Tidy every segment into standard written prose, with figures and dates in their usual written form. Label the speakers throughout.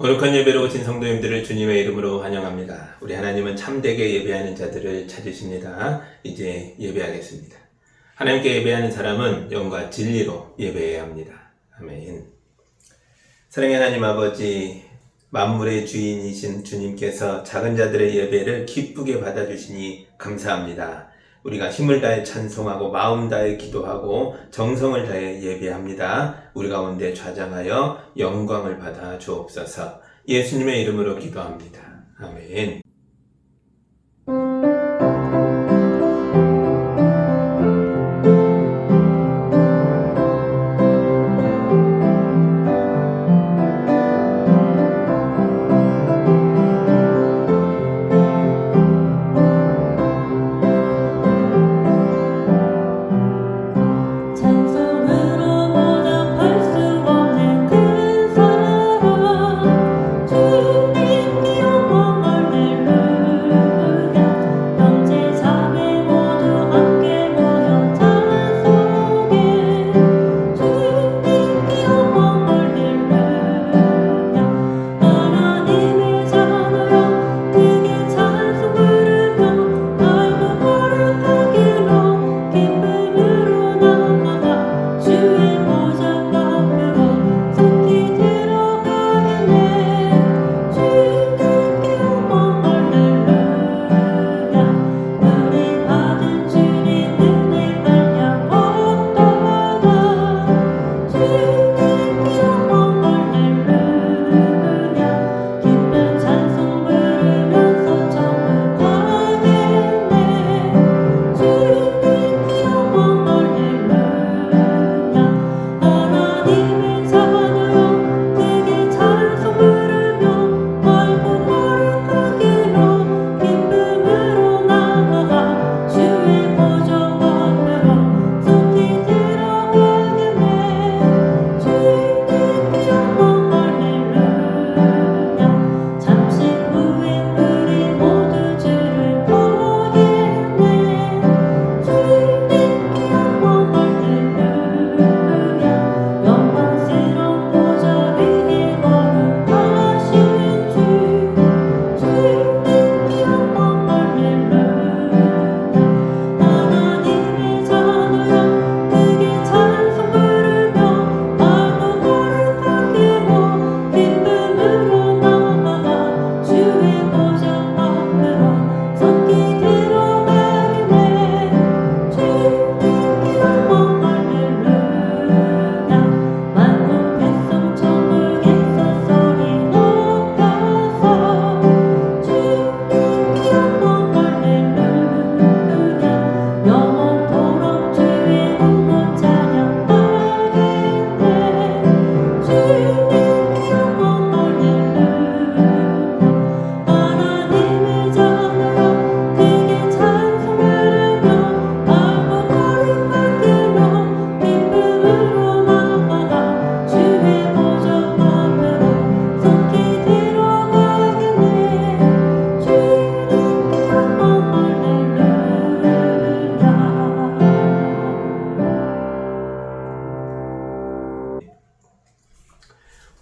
Speaker 1: 거룩한 예배로 오신 성도님들을 주님의 이름으로 환영합니다. 우리 하나님은 참되게 예배하는 자들을 찾으십니다. 이제 예배하겠습니다. 하나님께 예배하는 사람은 영과 진리로 예배해야 합니다. 아멘. 사랑의 하나님 아버지, 만물의 주인이신 주님께서 작은 자들의 예배를 기쁘게 받아주시니 감사합니다. 우리가 힘을 다해 찬송하고 마음 다해 기도하고 정성을 다해 예배합니다. 우리 가운데 좌장하여 영광을 받아 주옵소서. 예수님의 이름으로 기도합니다. 아멘.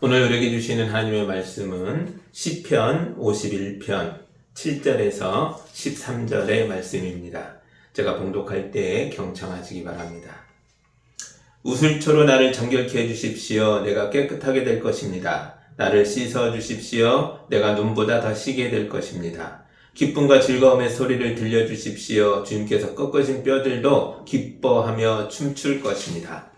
Speaker 1: 오늘 우리에게 주시는 하나님의 말씀은 시편 51편 7절에서 13절의 말씀입니다. 제가 봉독할 때 경청하시기 바랍니다. 우슬초로 나를 정결케 해주십시오. 내가 깨끗하게 될 것입니다. 나를 씻어 주십시오. 내가 눈보다 더 시게 될 것입니다. 기쁨과 즐거움의 소리를 들려주십시오. 주님께서 꺾어진 뼈들도 기뻐하며 춤출 것입니다.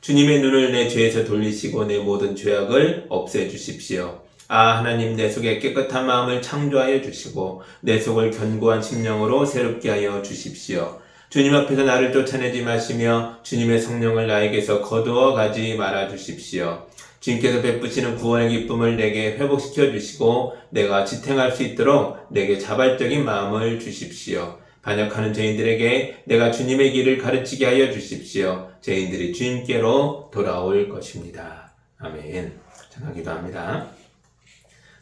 Speaker 1: 주님의 눈을 내 죄에서 돌리시고 내 모든 죄악을 없애주십시오. 아, 하나님, 내 속에 깨끗한 마음을 창조하여 주시고 내 속을 견고한 심령으로 새롭게 하여 주십시오. 주님 앞에서 나를 쫓아내지 마시며 주님의 성령을 나에게서 거두어 가지 말아 주십시오. 주님께서 베푸시는 구원의 기쁨을 내게 회복시켜 주시고 내가 지탱할 수 있도록 내게 자발적인 마음을 주십시오. 반역하는 죄인들에게 내가 주님의 길을 가르치게 하여 주십시오. 죄인들이 주님께로 돌아올 것입니다. 아멘. 전하기도 합니다.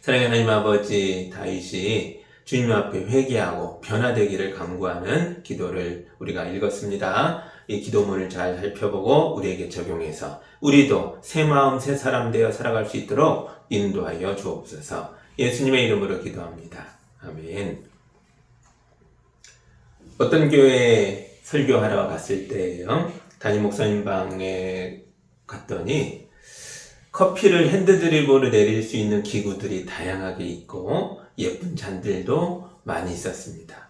Speaker 1: 사랑하는 하나님 아버지, 다윗이 주님 앞에 회개하고 변화되기를 간구하는 기도를 우리가 읽었습니다. 이 기도문을 잘 살펴보고 우리에게 적용해서 우리도 새 마음 새 사람 되어 살아갈 수 있도록 인도하여 주옵소서. 예수님의 이름으로 기도합니다. 아멘. 어떤 교회에 설교하러 갔을 때예요. 담임 목사님 방에 갔더니 커피를 핸드드립으로 내릴 수 있는 기구들이 다양하게 있고 예쁜 잔들도 많이 있었습니다.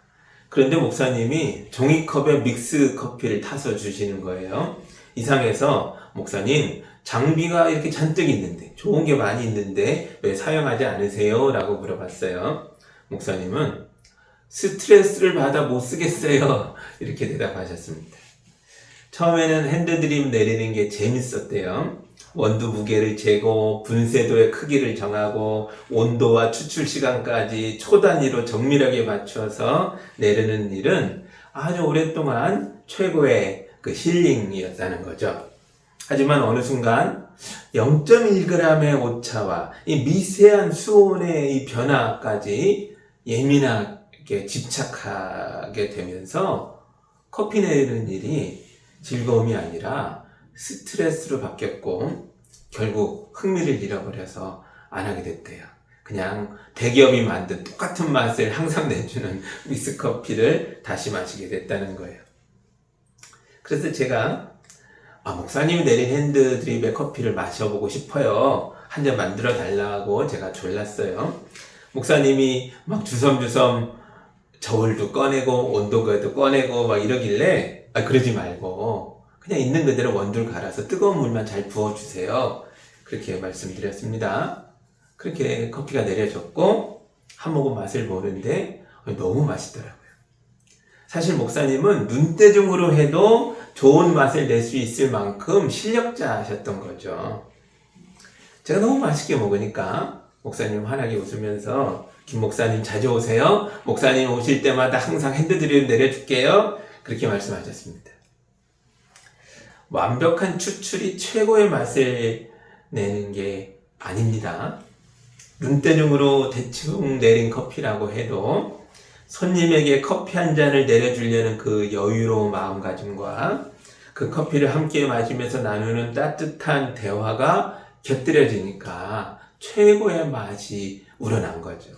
Speaker 1: 그런데 목사님이 종이컵에 믹스 커피를 타서 주시는 거예요. 이상해서 목사님, 장비가 이렇게 잔뜩 있는데, 좋은 게 많이 있는데 왜 사용하지 않으세요? 라고 물어봤어요. 목사님은 스트레스를 받아 못 쓰겠어요. 이렇게 대답하셨습니다. 처음에는 핸드드립 내리는 게 재밌었대요. 원두 무게를 재고 분쇄도의 크기를 정하고 온도와 추출 시간까지 초 단위로 정밀하게 맞춰서 내리는 일은 아주 오랫동안 최고의 그 힐링이었다는 거죠. 하지만 어느 순간 0.1g의 오차와 이 미세한 수온의 이 변화까지 예민하게 집착하게 되면서 커피 내리는 일이 즐거움이 아니라 스트레스로 바뀌었고 결국 흥미를 잃어버려서 안 하게 됐대요. 그냥 대기업이 만든 똑같은 맛을 항상 내주는 믹스커피를 다시 마시게 됐다는 거예요. 그래서 제가 목사님이 내린 핸드드립의 커피를 마셔보고 싶어요. 한 잔 만들어 달라고 제가 졸랐어요. 목사님이 막 주섬주섬 저울도 꺼내고 온도계도 꺼내고 막 이러길래 그러지 말고 그냥 있는 그대로 원두를 갈아서 뜨거운 물만 잘 부어주세요. 그렇게 말씀드렸습니다. 그렇게 커피가 내려졌고 한 모금 맛을 보는데 너무 맛있더라고요. 사실 목사님은 눈대중으로 해도 좋은 맛을 낼 수 있을 만큼 실력자셨던 거죠. 제가 너무 맛있게 먹으니까 목사님 환하게 웃으면서 김 목사님 자주 오세요. 목사님 오실 때마다 항상 핸드드립 내려줄게요. 그렇게 말씀하셨습니다. 완벽한 추출이 최고의 맛을 내는 게 아닙니다. 눈대중으로 대충 내린 커피라고 해도 손님에게 커피 한 잔을 내려주려는 그 여유로운 마음가짐과 그 커피를 함께 마시면서 나누는 따뜻한 대화가 곁들여지니까 최고의 맛이 우러난 거죠.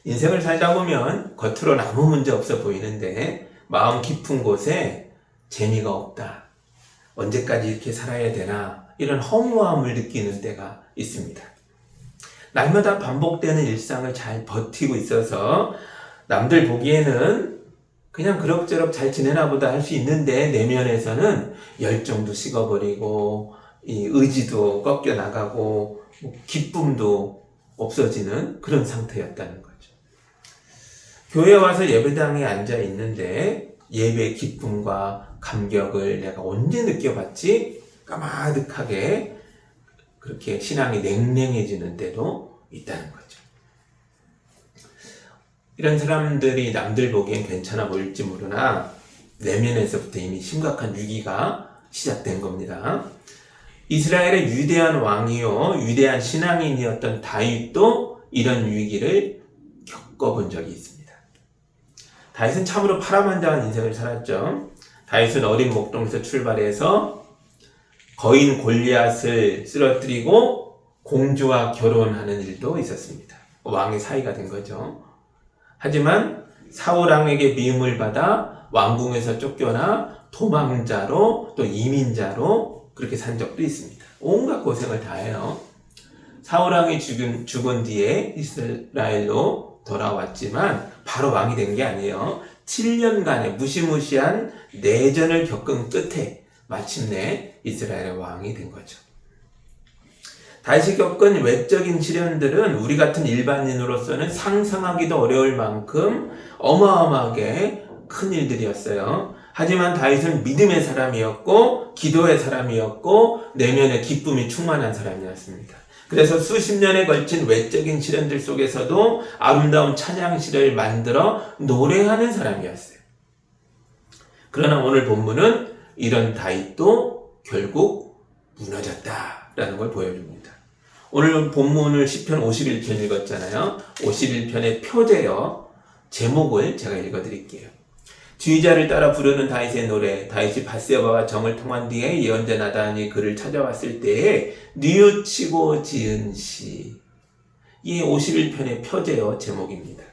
Speaker 1: 인생을 살다 보면 겉으로는 아무 문제 없어 보이는데 마음 깊은 곳에 재미가 없다. 언제까지 이렇게 살아야 되나 이런 허무함을 느끼는 때가 있습니다. 날마다 반복되는 일상을 잘 버티고 있어서 남들 보기에는 그냥 그럭저럭 잘 지내나 보다 할 수 있는데 내면에서는 열정도 식어버리고 이 의지도 꺾여 나가고 기쁨도 없어지는 그런 상태였다는 거죠. 교회에 와서 예배당에 앉아 있는데 예배의 기쁨과 감격을 내가 언제 느껴봤지? 까마득하게 그렇게 신앙이 냉랭해지는 때도 있다는 거죠. 이런 사람들이 남들 보기엔 괜찮아 보일지 모르나 내면에서부터 이미 심각한 위기가 시작된 겁니다. 이스라엘의 위대한 왕이요 위대한 신앙인이었던 다윗도 이런 위기를 겪어본 적이 있습니다. 다윗은 참으로 파란만장한 인생을 살았죠. 다윗은 어린 목동에서 출발해서 거인 골리앗을 쓰러뜨리고 공주와 결혼하는 일도 있었습니다. 왕의 사위가 된 거죠. 하지만 사울왕에게 미움을 받아 왕궁에서 쫓겨나 도망자로 또 이민자로 그렇게 산 적도 있습니다. 온갖 고생을 다 해요. 사울왕이 죽은 뒤에 이스라엘로 돌아왔지만 바로 왕이 된 게 아니에요. 7년간의 무시무시한 내전을 겪은 끝에 마침내 이스라엘의 왕이 된 거죠. 다시 겪은 외적인 시련들은 우리 같은 일반인으로서는 상상하기도 어려울 만큼 어마어마하게 큰 일들이었어요. 하지만 다윗은 믿음의 사람이었고 기도의 사람이었고 내면의 기쁨이 충만한 사람이었습니다. 그래서 수십 년에 걸친 외적인 시련들 속에서도 아름다운 찬양시를 만들어 노래하는 사람이었어요. 그러나 오늘 본문은 이런 다윗도 결국 무너졌다라는 걸 보여줍니다. 오늘 본문을 시편 51편 읽었잖아요. 51편의 표제요. 제목을 제가 읽어드릴게요. 지휘자를 따라 부르는 다윗의 노래. 다윗이 밧세바와 정을 통한 뒤에 예언자 나단이 그를 찾아왔을 때에 뉘우치고 지은 시. 이 51편의 표제요. 제목입니다.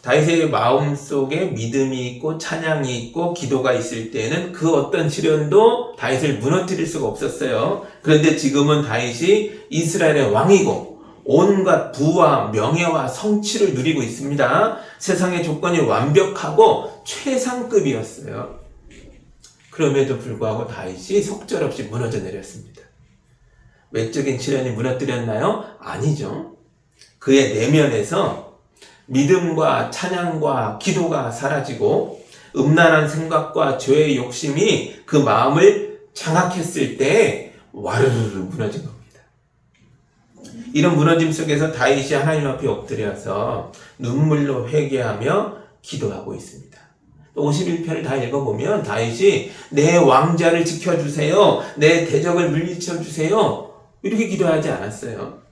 Speaker 1: 다윗의 마음속에 믿음이 있고 찬양이 있고 기도가 있을 때는 그 어떤 시련도 다윗을 무너뜨릴 수가 없었어요. 그런데 지금은 다윗이 이스라엘의 왕이고 온갖 부와 명예와 성취를 누리고 있습니다. 세상의 조건이 완벽하고 최상급이었어요. 그럼에도 불구하고 다윗이 속절없이 무너져 내렸습니다. 외적인 시련이 무너뜨렸나요? 아니죠. 그의 내면에서 믿음과 찬양과 기도가 사라지고 음란한 생각과 죄의 욕심이 그 마음을 장악했을 때 와르르르 무너진 겁니다. 이런 무너짐 속에서 다윗이 하나님 앞에 엎드려서 눈물로 회개하며 기도하고 있습니다. 51편을 다 읽어보면 다윗이 내 왕자를 지켜주세요. 내 대적을 물리쳐 주세요. 이렇게 기도하지 않았어요.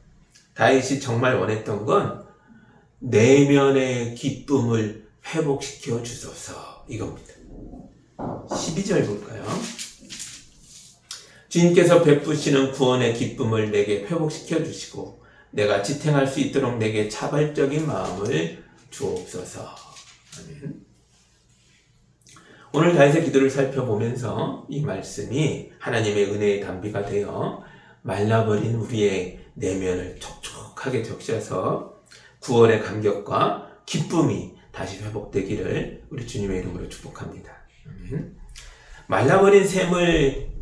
Speaker 1: 다윗이 정말 원했던 건 내면의 기쁨을 회복시켜 주소서 이겁니다. 12절 볼까요? 주님께서 베푸시는 구원의 기쁨을 내게 회복시켜 주시고 내가 지탱할 수 있도록 내게 자발적인 마음을 주옵소서. 아멘. 오늘 다윗의 기도를 살펴보면서 이 말씀이 하나님의 은혜의 단비가 되어 말라버린 우리의 내면을 촉촉하게 적셔서 구원의 감격과 기쁨이 다시 회복되기를 우리 주님의 이름으로 축복합니다. 말라버린 샘을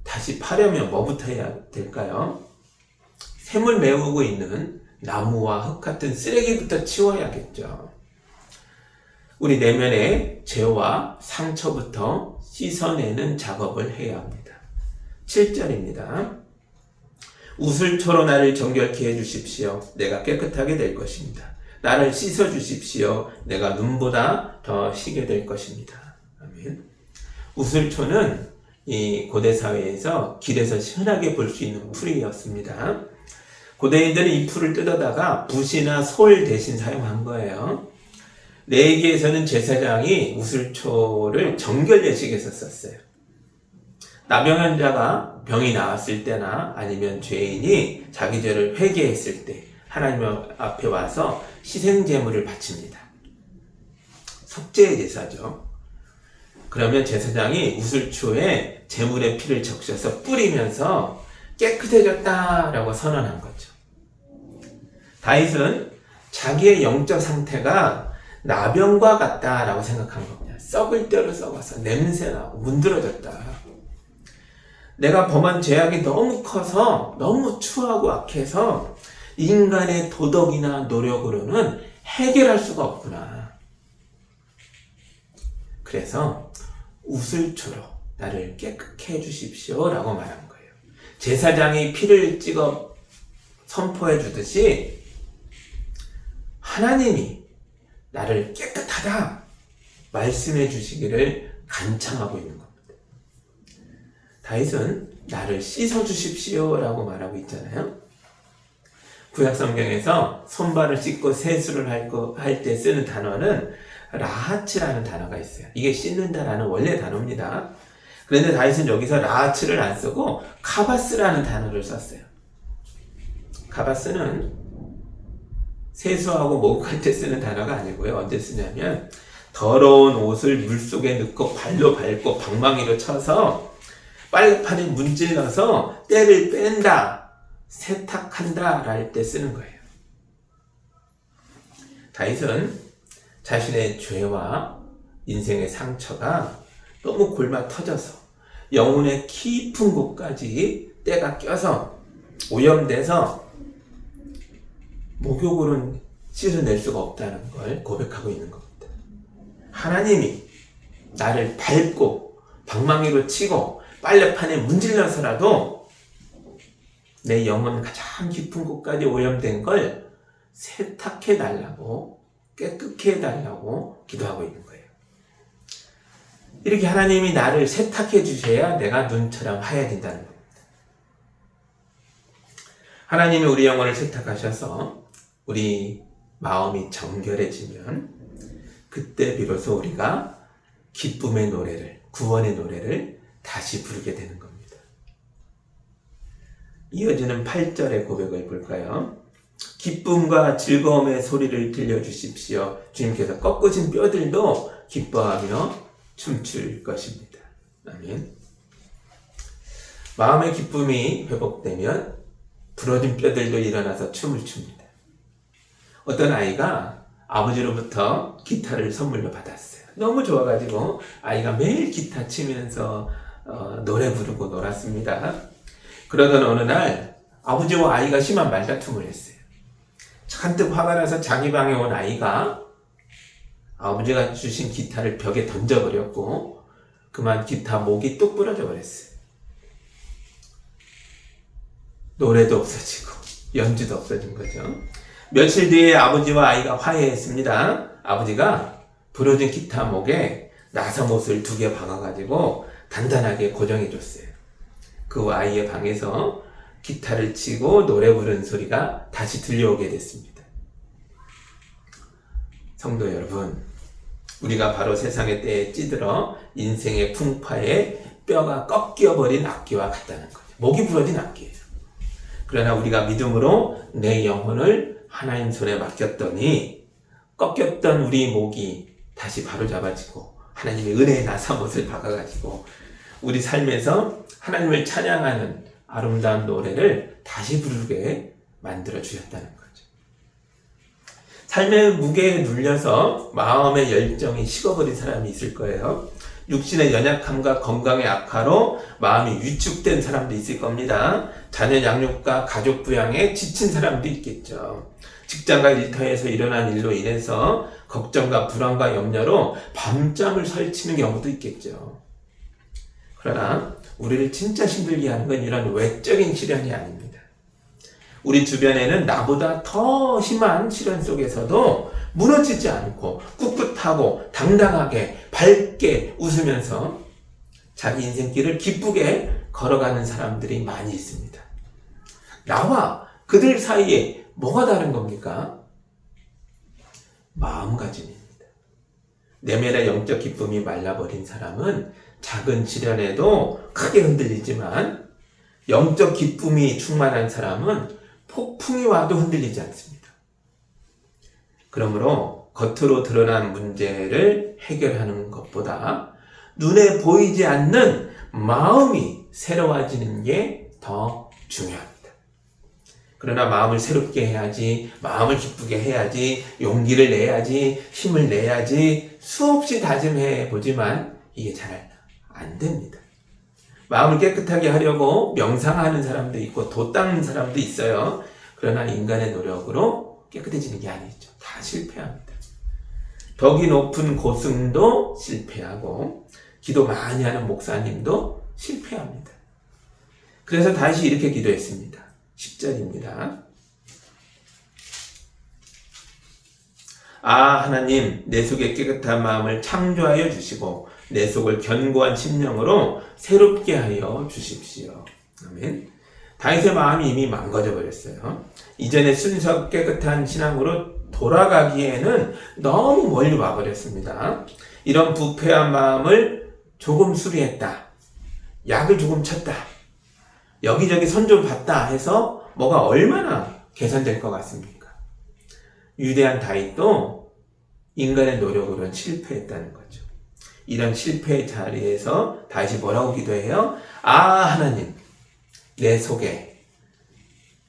Speaker 1: 다시 파려면 뭐부터 해야 될까요? 샘을 메우고 있는 나무와 흙 같은 쓰레기부터 치워야겠죠. 우리 내면의 죄와 상처부터 씻어내는 작업을 해야 합니다. 7절입니다. 우슬초로 나를 정결케 해주십시오. 내가 깨끗하게 될 것입니다. 나를 씻어주십시오. 내가 눈보다 더 희게 될 것입니다. 아멘. 우슬초는 이 고대 사회에서 길에서 흔하게 볼 수 있는 풀이었습니다. 고대인들은 이 풀을 뜯어다가 붓이나 솔 대신 사용한 거예요. 레위기에서는 제사장이 우슬초를 정결 예식에서 썼어요. 나병환자가 병이 나았을 때나 아니면 죄인이 자기 죄를 회개했을 때 하나님 앞에 와서 희생제물을 바칩니다. 속죄의 제사죠. 그러면 제사장이 우슬초에 제물의 피를 적셔서 뿌리면서 깨끗해졌다라고 선언한 거죠. 다윗은 자기의 영적 상태가 나병과 같다라고 생각한 겁니다. 썩을 대로 썩어서 냄새나고 문드러졌다. 내가 범한 죄악이 너무 커서 너무 추하고 악해서 인간의 도덕이나 노력으로는 해결할 수가 없구나. 그래서 우슬초로 나를 깨끗게 해주십시오 라고 말한 거예요. 제사장이 피를 찍어 선포해 주듯이 하나님이 나를 깨끗하다 말씀해 주시기를 간청하고 있는 겁니다. 다윗은 나를 씻어 주십시오 라고 말하고 있잖아요. 구약성경에서 손발을 씻고 세수를 할 때 쓰는 단어는 라하츠라는 단어가 있어요. 이게 씻는다라는 원래 단어입니다. 그런데 다윗은 여기서 라하츠를 안 쓰고 카바스라는 단어를 썼어요. 카바스는 세수하고 목욕할 때 쓰는 단어가 아니고요. 언제 쓰냐면 더러운 옷을 물속에 넣고 발로 밟고 방망이로 쳐서 빨래판에 문질러서 때를 뺀다, 세탁한다 랄 때 쓰는 거예요. 다윗은 자신의 죄와 인생의 상처가 너무 골마 터져서 영혼의 깊은 곳까지 때가 껴서 오염돼서 목욕으로는 씻어낼 수가 없다는 걸 고백하고 있는 겁니다. 하나님이 나를 밟고 방망이로 치고 빨래판에 문질러서라도 내 영혼 가장 깊은 곳까지 오염된 걸 세탁해 달라고, 깨끗게 해달라고 기도하고 있는 거예요. 이렇게 하나님이 나를 세탁해 주셔야 내가 눈처럼 하얘진다는 겁니다. 하나님이 우리 영혼을 세탁하셔서 우리 마음이 정결해지면 그때 비로소 우리가 기쁨의 노래를, 구원의 노래를 다시 부르게 되는 겁니다. 이어지는 8절의 고백을 볼까요? 기쁨과 즐거움의 소리를 들려주십시오. 주님께서 꺾어진 뼈들도 기뻐하며 춤출 것입니다. 아멘. 마음의 기쁨이 회복되면 부러진 뼈들도 일어나서 춤을 춥니다. 어떤 아이가 아버지로부터 기타를 선물로 받았어요. 너무 좋아가지고 아이가 매일 기타 치면서 노래 부르고 놀았습니다. 그러던 어느 날 아버지와 아이가 심한 말다툼을 했어요. 잔뜩 화가 나서 자기 방에 온 아이가 아버지가 주신 기타를 벽에 던져버렸고 그만 기타 목이 뚝 부러져 버렸어요. 노래도 없어지고 연주도 없어진 거죠. 며칠 뒤에 아버지와 아이가 화해했습니다. 아버지가 부러진 기타 목에 나사못을 2개 박아가지고 단단하게 고정해줬어요. 그 아이의 방에서 기타를 치고 노래 부르는 소리가 다시 들려오게 됐습니다. 성도 여러분, 우리가 바로 세상의 때에 찌들어 인생의 풍파에 뼈가 꺾여버린 악기와 같다는 거죠. 목이 부러진 악기예요. 그러나 우리가 믿음으로 내 영혼을 하나님 손에 맡겼더니 꺾였던 우리 목이 다시 바로잡아지고 하나님의 은혜의 나사못을 박아가지고 우리 삶에서 하나님을 찬양하는 아름다운 노래를 다시 부르게 만들어 주셨다는 거죠. 삶의 무게에 눌려서 마음의 열정이 식어버린 사람이 있을 거예요. 육신의 연약함과 건강의 악화로 마음이 위축된 사람도 있을 겁니다. 자녀 양육과 가족 부양에 지친 사람도 있겠죠. 직장과 일터에서 일어난 일로 인해서 걱정과 불안과 염려로 밤잠을 설치는 경우도 있겠죠. 그러나 우리를 진짜 힘들게 하는 건 이런 외적인 시련이 아닙니다. 우리 주변에는 나보다 더 심한 시련 속에서도 무너지지 않고 꿋꿋하고 당당하게 밝게 웃으면서 자기 인생길을 기쁘게 걸어가는 사람들이 많이 있습니다. 나와 그들 사이에 뭐가 다른 겁니까? 마음가짐입니다. 내면의 영적 기쁨이 말라버린 사람은 작은 시련에도 크게 흔들리지만 영적 기쁨이 충만한 사람은 폭풍이 와도 흔들리지 않습니다. 그러므로 겉으로 드러난 문제를 해결하는 것보다 눈에 보이지 않는 마음이 새로워지는 게 더 중요합니다. 그러나 마음을 새롭게 해야지, 마음을 기쁘게 해야지, 용기를 내야지, 힘을 내야지 수없이 다짐해 보지만 이게 잘 안 됩니다. 마음을 깨끗하게 하려고 명상하는 사람도 있고 도 닦는 사람도 있어요. 그러나 인간의 노력으로 깨끗해지는 게 아니죠. 다 실패합니다. 덕이 높은 고승도 실패하고 기도 많이 하는 목사님도 실패합니다. 그래서 다시 이렇게 기도했습니다. 10절입니다. 하나님, 내 속에 깨끗한 마음을 창조하여 주시고 내 속을 견고한 심령으로 새롭게 하여 주십시오. 아멘. 다윗의 마음이 이미 망가져 버렸어요. 이전에 순수하고 깨끗한 신앙으로 돌아가기에는 너무 멀리 와버렸습니다. 이런 부패한 마음을 조금 수리했다, 약을 조금 쳤다, 여기저기 손 좀 봤다 해서 뭐가 얼마나 개선될 것 같습니까? 위대한 다윗도 인간의 노력으로는 실패했다는 거죠. 이런 실패의 자리에서 다윗이 뭐라고 기도해요? 하나님, 내 속에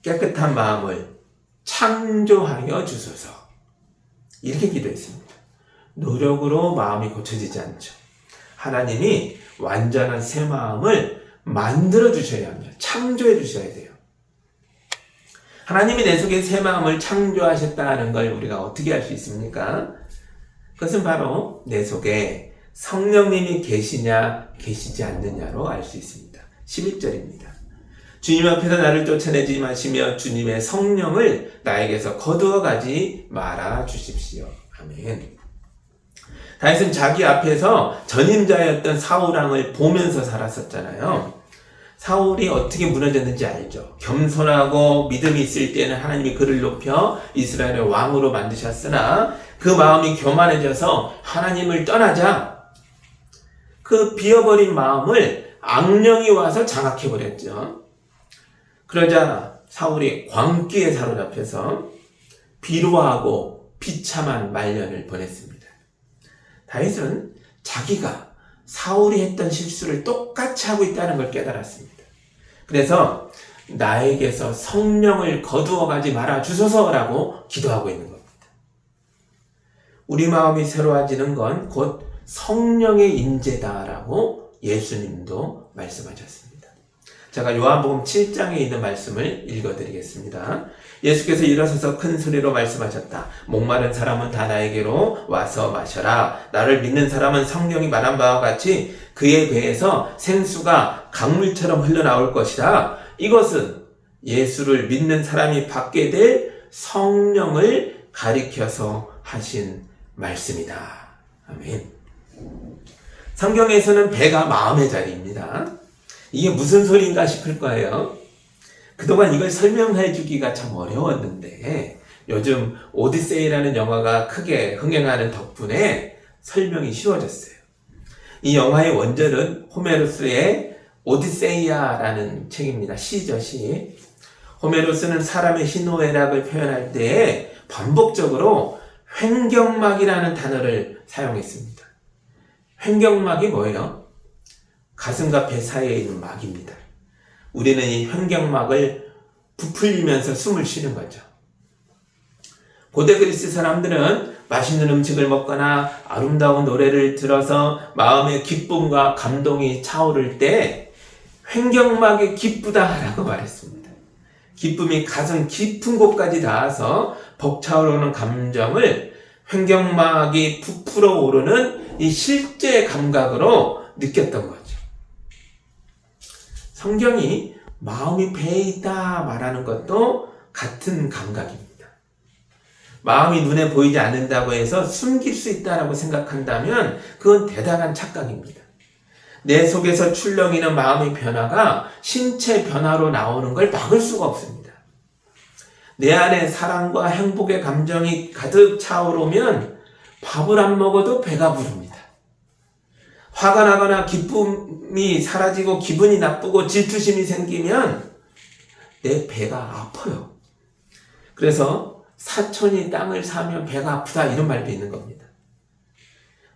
Speaker 1: 깨끗한 마음을 창조하여 주소서. 이렇게 기도했습니다. 노력으로 마음이 고쳐지지 않죠. 하나님이 완전한 새 마음을 만들어 주셔야 합니다. 창조해 주셔야 돼요. 하나님이 내 속에 새 마음을 창조하셨다는 걸 우리가 어떻게 알 수 있습니까? 그것은 바로 내 속에 성령님이 계시냐 계시지 않느냐로 알 수 있습니다. 11절입니다. 주님 앞에서 나를 쫓아내지 마시며 주님의 성령을 나에게서 거두어가지 말아 주십시오. 아멘. 다윗은 자기 앞에서 전임자였던 사울왕을 보면서 살았었잖아요. 사울이 어떻게 무너졌는지 알죠. 겸손하고 믿음이 있을 때는 하나님이 그를 높여 이스라엘의 왕으로 만드셨으나 그 마음이 교만해져서 하나님을 떠나자 그 비어버린 마음을 악령이 와서 장악해버렸죠. 그러자 사울이 광기에 사로잡혀서 비루하고 비참한 말년을 보냈습니다. 다윗은 자기가 사울이 했던 실수를 똑같이 하고 있다는 걸 깨달았습니다. 그래서 나에게서 성령을 거두어 가지 말아 주소서라고 기도하고 있는 겁니다. 우리 마음이 새로워지는 건 곧 성령의 임재다라고 예수님도 말씀하셨습니다. 제가 요한복음 7장에 있는 말씀을 읽어드리겠습니다. 예수께서 일어서서 큰 소리로 말씀하셨다. 목마른 사람은 다 나에게로 와서 마셔라. 나를 믿는 사람은 성령이 말한 바와 같이 그의 배에서 생수가 강물처럼 흘러나올 것이다. 이것은 예수를 믿는 사람이 받게 될 성령을 가리켜서 하신 말씀이다. 아멘. 성경에서는 배가 마음의 자리입니다. 이게 무슨 소리인가 싶을 거예요. 그동안 이걸 설명해 주기가 참 어려웠는데 요즘 오디세이라는 영화가 크게 흥행하는 덕분에 설명이 쉬워졌어요. 이 영화의 원전은 호메로스의 오디세이아라는 책입니다. 시죠, 시. 호메로스는 사람의 희노애락을 표현할 때 반복적으로 횡격막이라는 단어를 사용했습니다. 횡격막이 뭐예요? 가슴과 배 사이에 있는 막입니다. 우리는 이 횡격막을 부풀리면서 숨을 쉬는 거죠. 고대 그리스 사람들은 맛있는 음식을 먹거나 아름다운 노래를 들어서 마음의 기쁨과 감동이 차오를 때 횡격막이 기쁘다라고 말했습니다. 기쁨이 가슴 깊은 곳까지 닿아서 벅차오르는 감정을 횡격막이 부풀어 오르는 이 실제 감각으로 느꼈던 거죠. 성경이 마음이 배에 있다 말하는 것도 같은 감각입니다. 마음이 눈에 보이지 않는다고 해서 숨길 수 있다고 생각한다면 그건 대단한 착각입니다. 내 속에서 출렁이는 마음의 변화가 신체 변화로 나오는 걸 막을 수가 없습니다. 내 안에 사랑과 행복의 감정이 가득 차오르면 밥을 안 먹어도 배가 부릅니다. 화가 나거나 기쁨이 사라지고 기분이 나쁘고 질투심이 생기면 내 배가 아파요. 그래서 사촌이 땅을 사면 배가 아프다 이런 말도 있는 겁니다.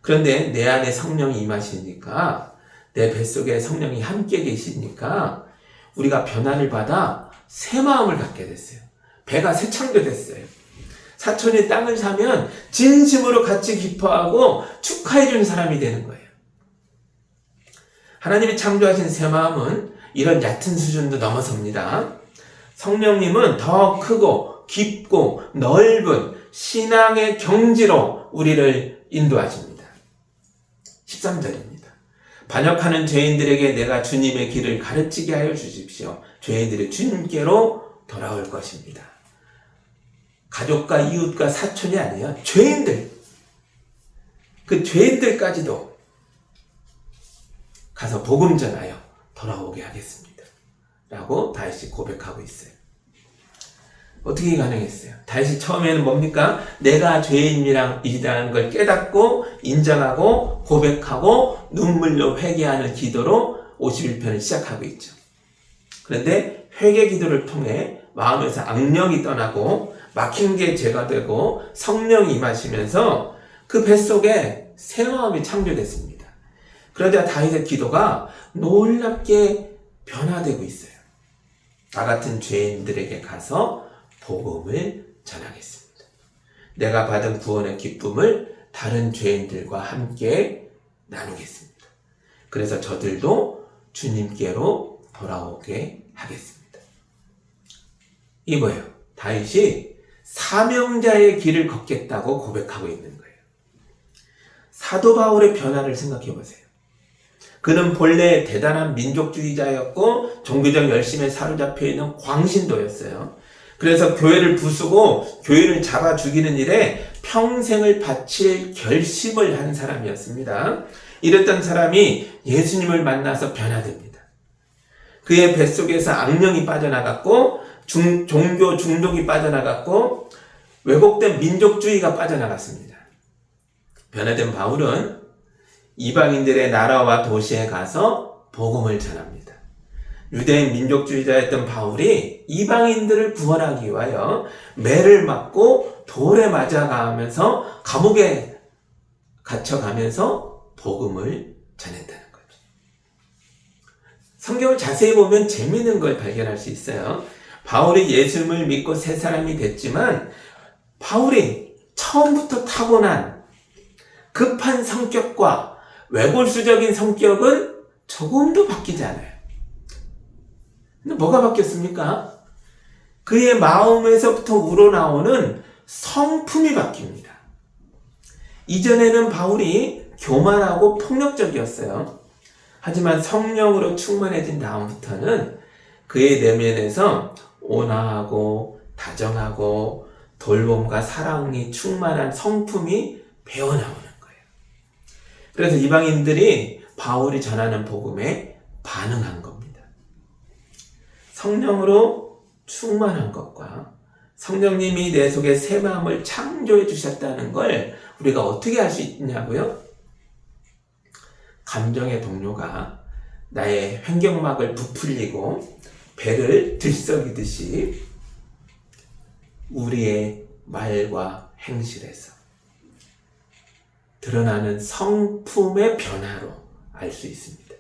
Speaker 1: 그런데 내 안에 성령이 임하시니까 내 뱃속에 성령이 함께 계시니까 우리가 변화를 받아 새 마음을 갖게 됐어요. 배가 새 창조됐어요. 사촌이 땅을 사면 진심으로 같이 기뻐하고 축하해주는 사람이 되는 거예요. 하나님이 창조하신 새 마음은 이런 얕은 수준도 넘어섭니다. 성령님은 더 크고 깊고 넓은 신앙의 경지로 우리를 인도하십니다. 13절입니다. 반역하는 죄인들에게 내가 주님의 길을 가르치게 하여 주십시오. 죄인들이 주님께로 돌아올 것입니다. 가족과 이웃과 사촌이 아니에요. 죄인들. 그 죄인들까지도 가서 복음 전하여 돌아오게 하겠습니다. 라고 다윗이 고백하고 있어요. 어떻게 가능했어요? 다윗이 처음에는 뭡니까? 내가 죄인이라는 걸 깨닫고 인정하고 고백하고 눈물로 회개하는 기도로 51편을 시작하고 있죠. 그런데 회개 기도를 통해 마음에서 악령이 떠나고 막힌 게 제거되고 성령이 임하시면서 그 뱃속에 새 마음이 창조됐습니다. 그러자 다윗의 기도가 놀랍게 변화되고 있어요. 나 같은 죄인들에게 가서 복음을 전하겠습니다. 내가 받은 구원의 기쁨을 다른 죄인들과 함께 나누겠습니다. 그래서 저들도 주님께로 돌아오게 하겠습니다. 이 뭐예요? 다윗이 사명자의 길을 걷겠다고 고백하고 있는 거예요. 사도 바울의 변화를 생각해 보세요. 그는 본래 대단한 민족주의자였고 종교적 열심에 사로잡혀 있는 광신도였어요. 그래서 교회를 부수고 교회를 잡아 죽이는 일에 평생을 바칠 결심을 한 사람이었습니다. 이랬던 사람이 예수님을 만나서 변화됩니다. 그의 뱃속에서 악령이 빠져나갔고 종교 중독이 빠져나갔고 왜곡된 민족주의가 빠져나갔습니다. 변화된 바울은 이방인들의 나라와 도시에 가서 복음을 전합니다. 유대인 민족주의자였던 바울이 이방인들을 구원하기 위하여 매를 맞고 돌에 맞아가면서 감옥에 갇혀가면서 복음을 전했다는 거죠. 성경을 자세히 보면 재미있는 걸 발견할 수 있어요. 바울이 예수님을 믿고 새 사람이 됐지만 바울이 처음부터 타고난 급한 성격과 외골수적인 성격은 조금도 바뀌지 않아요. 근데 뭐가 바뀌었습니까? 그의 마음에서부터 우러나오는 성품이 바뀝니다. 이전에는 바울이 교만하고 폭력적이었어요. 하지만 성령으로 충만해진 다음부터는 그의 내면에서 온화하고 다정하고 돌봄과 사랑이 충만한 성품이 배어나오는 거예요. 그래서 이방인들이 바울이 전하는 복음에 반응한 겁니다. 성령으로 충만한 것과 성령님이 내 속에 새 마음을 창조해 주셨다는 걸 우리가 어떻게 알 수 있냐고요? 감정의 동료가 나의 횡격막을 부풀리고 배를 들썩이듯이 우리의 말과 행실에서 드러나는 성품의 변화로 알 수 있습니다.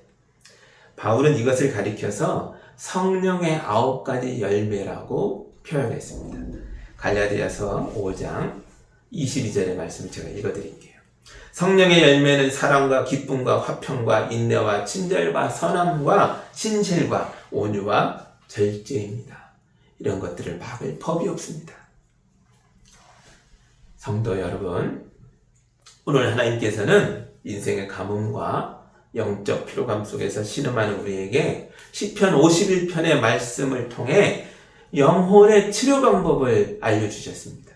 Speaker 1: 바울은 이것을 가리켜서 성령의 9가지 열매라고 표현했습니다. 갈라디아서 5장 22절의 말씀을 제가 읽어드릴게요. 성령의 열매는 사랑과 기쁨과 화평과 인내와 친절과 선함과 신실과 온유와 절제입니다. 이런 것들을 막을 법이 없습니다. 성도 여러분, 오늘 하나님께서는 인생의 가뭄과 영적 피로감 속에서 신음하는 우리에게 시편 51편의 말씀을 통해 영혼의 치료 방법을 알려주셨습니다.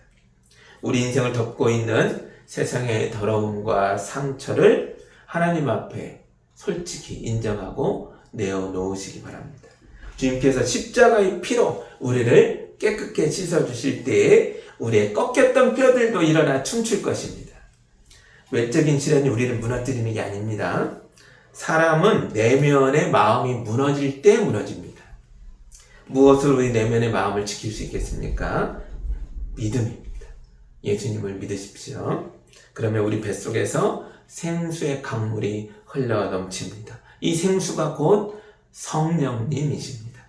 Speaker 1: 우리 인생을 덮고 있는 세상의 더러움과 상처를 하나님 앞에 솔직히 인정하고 내어놓으시기 바랍니다. 주님께서 십자가의 피로 우리를 깨끗게 씻어주실 때에 우리의 꺾였던 뼈들도 일어나 춤출 것입니다. 외적인 시련이 우리를 무너뜨리는 게 아닙니다. 사람은 내면의 마음이 무너질 때 무너집니다. 무엇으로 우리 내면의 마음을 지킬 수 있겠습니까? 믿음입니다. 예수님을 믿으십시오. 그러면 우리 뱃속에서 생수의 강물이 흘러 넘칩니다. 이 생수가 곧 성령님이십니다.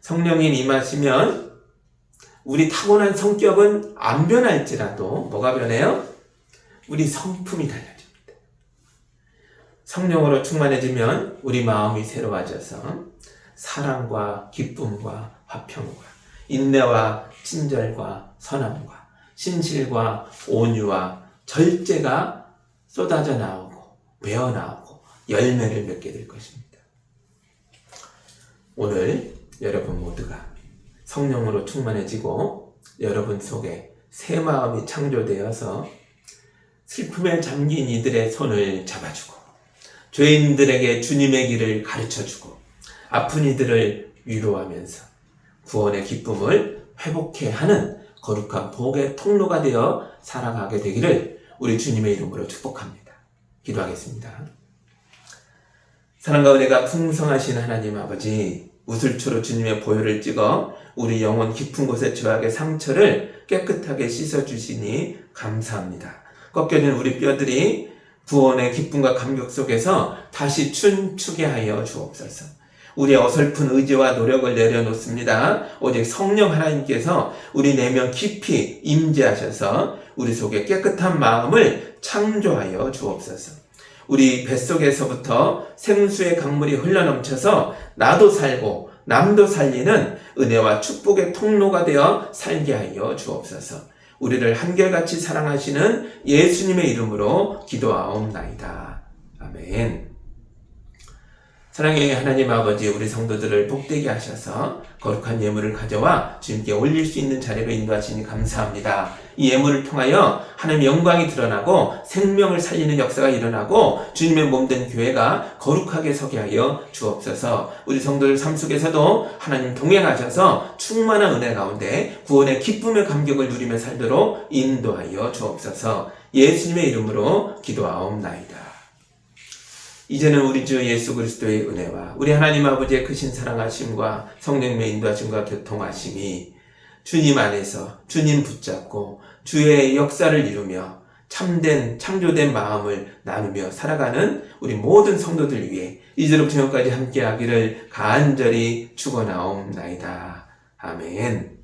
Speaker 1: 성령님 임하시면 우리 타고난 성격은 안 변할지라도 뭐가 변해요? 우리 성품이 달라집니다. 성령으로 충만해지면 우리 마음이 새로워져서 사랑과 기쁨과 화평과 인내와 친절과 선함과 신실과 온유와 절제가 쏟아져 나오고 배어나오고 열매를 맺게 될 것입니다. 오늘 여러분 모두가 성령으로 충만해지고 여러분 속에 새 마음이 창조되어서 슬픔에 잠긴 이들의 손을 잡아주고 죄인들에게 주님의 길을 가르쳐주고 아픈 이들을 위로하면서 구원의 기쁨을 회복해 하는 거룩한 복의 통로가 되어 살아가게 되기를 우리 주님의 이름으로 축복합니다. 기도하겠습니다. 사랑과 은혜가 풍성하신 하나님 아버지, 우슬초로 주님의 보혈을 찍어 우리 영혼 깊은 곳의 죄악의 상처를 깨끗하게 씻어주시니 감사합니다. 꺾여진 우리 뼈들이 구원의 기쁨과 감격 속에서 다시 춤추게 하여 주옵소서. 우리의 어설픈 의지와 노력을 내려놓습니다. 오직 성령 하나님께서 우리 내면 깊이 임재하셔서 우리 속에 깨끗한 마음을 창조하여 주옵소서. 우리 뱃속에서부터 생수의 강물이 흘러넘쳐서 나도 살고 남도 살리는 은혜와 축복의 통로가 되어 살게 하여 주옵소서. 우리를 한결같이 사랑하시는 예수님의 이름으로 기도하옵나이다. 아멘. 사랑의 하나님 아버지, 우리 성도들을 복되게 하셔서 거룩한 예물을 가져와 주님께 올릴 수 있는 자리로 인도하시니 감사합니다. 이 예물을 통하여 하나님의 영광이 드러나고 생명을 살리는 역사가 일어나고 주님의 몸된 교회가 거룩하게 서게 하여 주옵소서. 우리 성도들 삶 속에서도 하나님 동행하셔서 충만한 은혜 가운데 구원의 기쁨의 감격을 누리며 살도록 인도하여 주옵소서. 예수님의 이름으로 기도하옵나이다. 이제는 우리 주 예수 그리스도의 은혜와 우리 하나님 아버지의 크신 사랑하심과 성령님의 인도하심과 교통하심이 주님 안에서 주님 붙잡고 주의 역사를 이루며 참된 창조된 마음을 나누며 살아가는 우리 모든 성도들 위해 이제로부터 영원까지 함께하기를 간절히 축원하옵나이다. 아멘.